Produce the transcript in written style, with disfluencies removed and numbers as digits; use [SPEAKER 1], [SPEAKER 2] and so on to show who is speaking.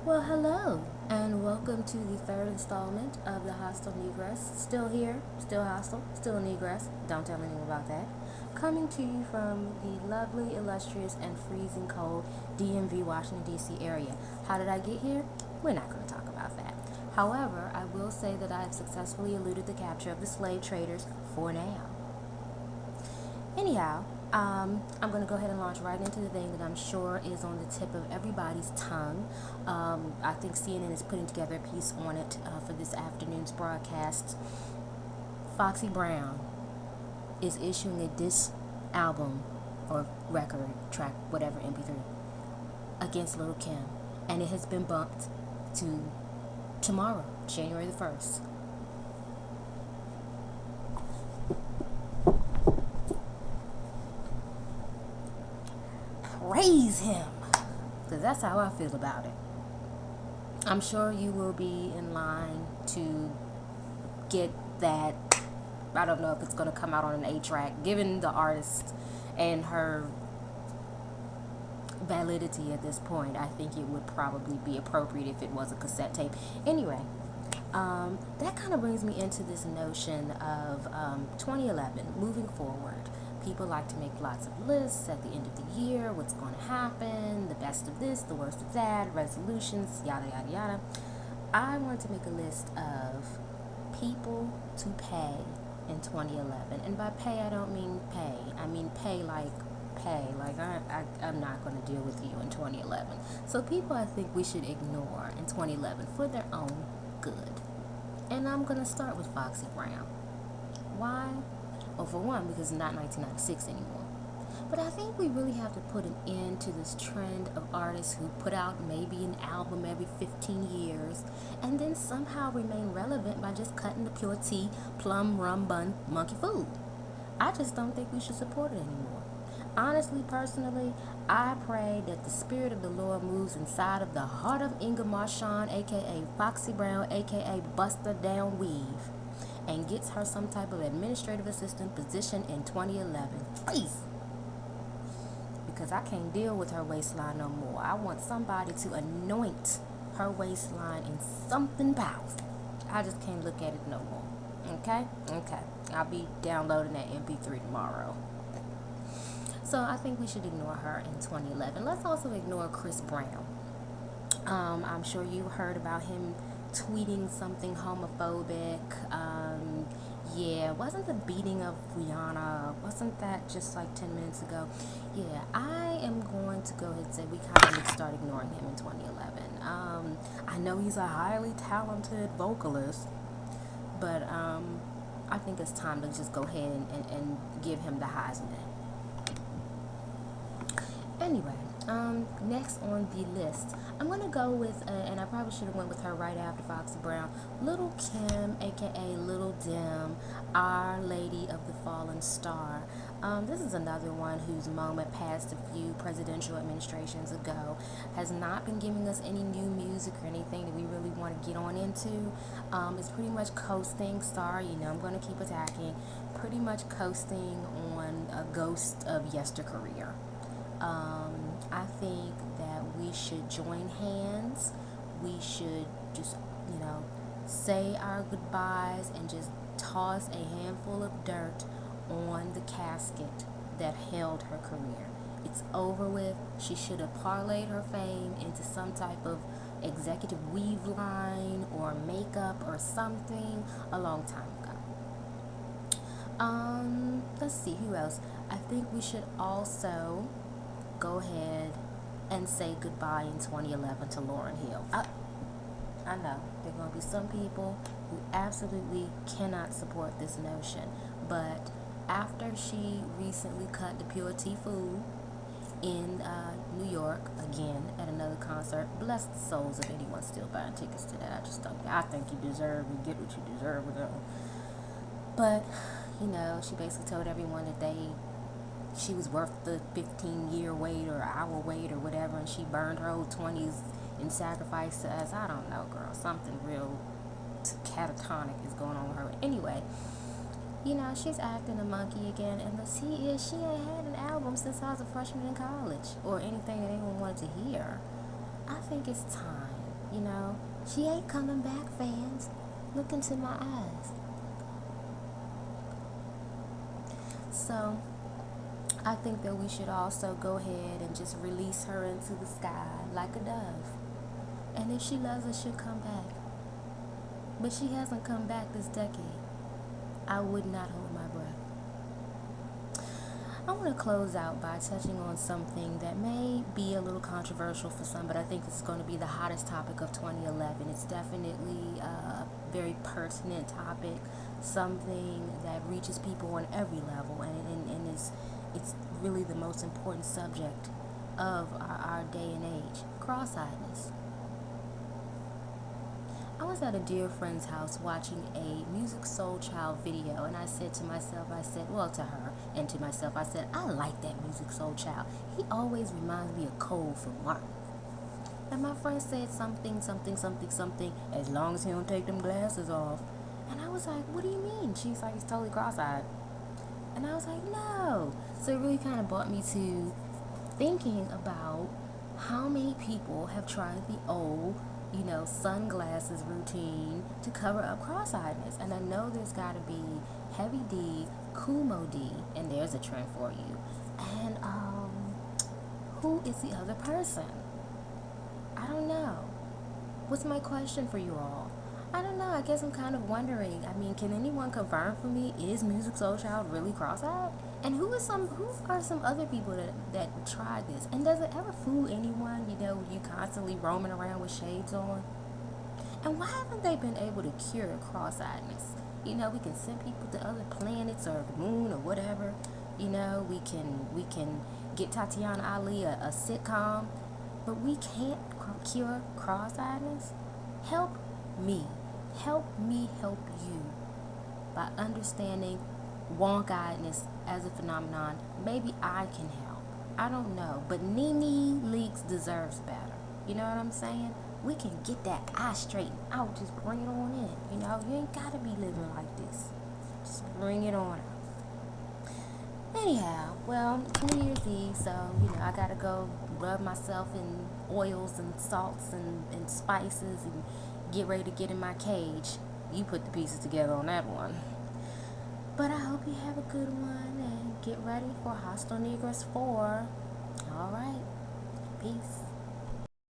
[SPEAKER 1] Well, hello, and welcome to the third installment of the Hostile Negress. Still here, still hostile, still a Negress. Don't tell anyone about that. Coming to you from the lovely, illustrious, and freezing cold DMV, Washington, D.C. area. How did I get here? We're not going to talk about that. However, I will say that I have successfully eluded the capture of the slave traders for now. Anyhow, I'm going to go ahead and launch right into the thing that I'm sure is on the tip of everybody's tongue. I think CNN is putting together a piece on it for this afternoon's broadcast. Foxy Brown is issuing a diss album or record, track, whatever, MP3, against Lil' Kim. And it has been bumped to tomorrow, January the 1st. Praise him, because that's how I feel about it. I'm sure you will be in line to get that. I don't know if it's going to come out on an 8-track, given the artist and her validity at this point. I think it would probably be appropriate if it was a cassette tape. Anyway, that kind of brings me into this notion of 2011, moving forward. People like to make lots of lists at the end of the year, what's going to happen, the best of this, the worst of that, resolutions, yada, yada, yada. I want to make a list of people to pay in 2011. And by pay, I don't mean pay. I mean pay like pay. Like, I'm not going to deal with you in 2011. So people I think we should ignore in 2011 for their own good. And I'm going to start with Foxy Brown. Why? Well, for one, because it's not 1996 anymore. But I think we really have to put an end to this trend of artists who put out maybe an album every 15 years and then somehow remain relevant by just cutting the pure tea, plum, rum, bun, monkey food. I just don't think we should support it anymore. Honestly, personally, I pray that the Spirit of the Lord moves inside of the heart of Inga Marchand, a.k.a. Foxy Brown, a.k.a. Buster Down Weave, and gets her some type of administrative assistant position in 2011. Please. Because I can't deal with her waistline no more. I want somebody to anoint her waistline in something powerful. I just can't look at it no more. Okay? Okay. I'll be downloading that MP3 tomorrow. So I think we should ignore her in 2011. Let's also ignore Chris Brown. I'm sure you heard about him tweeting something homophobic. Yeah, wasn't the beating of Rihanna, wasn't that just like 10 minutes ago? Yeah, I am going to go ahead and say we kind of need to start ignoring him in 2011. I know he's a highly talented vocalist, but I think it's time to just go ahead and give him the Heisman. Anyway, next on the list, I'm going to go with, and I probably should have went with her right after Foxy Brown, Lil' Kim, a.k.a. Lil' Dim, Our Lady of the Fallen Star. This is another one whose moment passed a few presidential administrations ago, has not been giving us any new music or anything that we really want to get on into. It's pretty much coasting, sorry, I'm going to keep attacking, pretty much coasting on a ghost of yestercareer. I think that we should join hands. We should just, say our goodbyes and just toss a handful of dirt on the casket that held her career. It's over with. She should have parlayed her fame into some type of executive weave line or makeup or something a long time ago. Let's see, who else? I think we should also go ahead and say goodbye in 2011 to Lauryn Hill. I know there are going to be some people who absolutely cannot support this notion, but after she recently cut the pure tea food in New York again at another concert, bless the souls of anyone still buying tickets to that. I think you deserve and get what you deserve with her. But she basically told everyone that she was worth the 15-year wait or hour wait or whatever, and she burned her whole 20s in sacrifice to us. I don't know, girl. Something real catatonic is going on with her. Anyway, she's acting a monkey again, and she ain't had an album since I was a freshman in college or anything that anyone wanted to hear. I think it's time You know, she ain't coming back, fans. Look into my eyes. So, I think that we should also go ahead and just release her into the sky like a dove. And if she loves us, she'll come back. But she hasn't come back this decade. I would not hold my breath. I want to close out by touching on something that may be a little controversial for some, but I think this is going to be the hottest topic of 2011. It's definitely a very pertinent topic, something that reaches people on every level, and it's really the most important subject of our day and age: cross-eyedness. I was at a dear friend's house watching a MusiqSoulChild video, and I said to myself, to her and to myself, I said, I like that MusiqSoulChild. He always reminds me of Cole from Martin. And my friend said something, as long as he don't take them glasses off. And I was like, what do you mean? She's like, he's totally cross-eyed. And I was like, no. So it really kind of brought me to thinking about how many people have tried the old sunglasses routine to cover up cross-eyedness. And I know there's got to be Heavy D, Kumo D, and there's a trend for you. And who is the other person? I don't know. What's my question for you all? I don't know. I guess I'm kind of wondering. I mean, can anyone confirm for me, is MusiqSoulChild really cross-eyed? And who are some other people that try this? And does it ever fool anyone, you constantly roaming around with shades on? And why haven't they been able to cure cross-eyedness? We can send people to other planets or the moon or whatever. We can get Tatiana Ali a sitcom, but we can't cure cross-eyedness. Help me help you by understanding wonk-eyedness as a phenomenon. Maybe I can help. I don't know, but Nene Leaks deserves better. You know what I'm saying? We can get that eye straightened out. Just bring it on in. You ain't gotta be living like this. Just bring it on out. Anyhow, well, New Year's Eve, so I gotta go rub myself in oils and salts and spices and get ready to get in my cage. You put the pieces together on that one. But I hope you have a good one and get ready for Hostile Negress 4. Alright. Peace.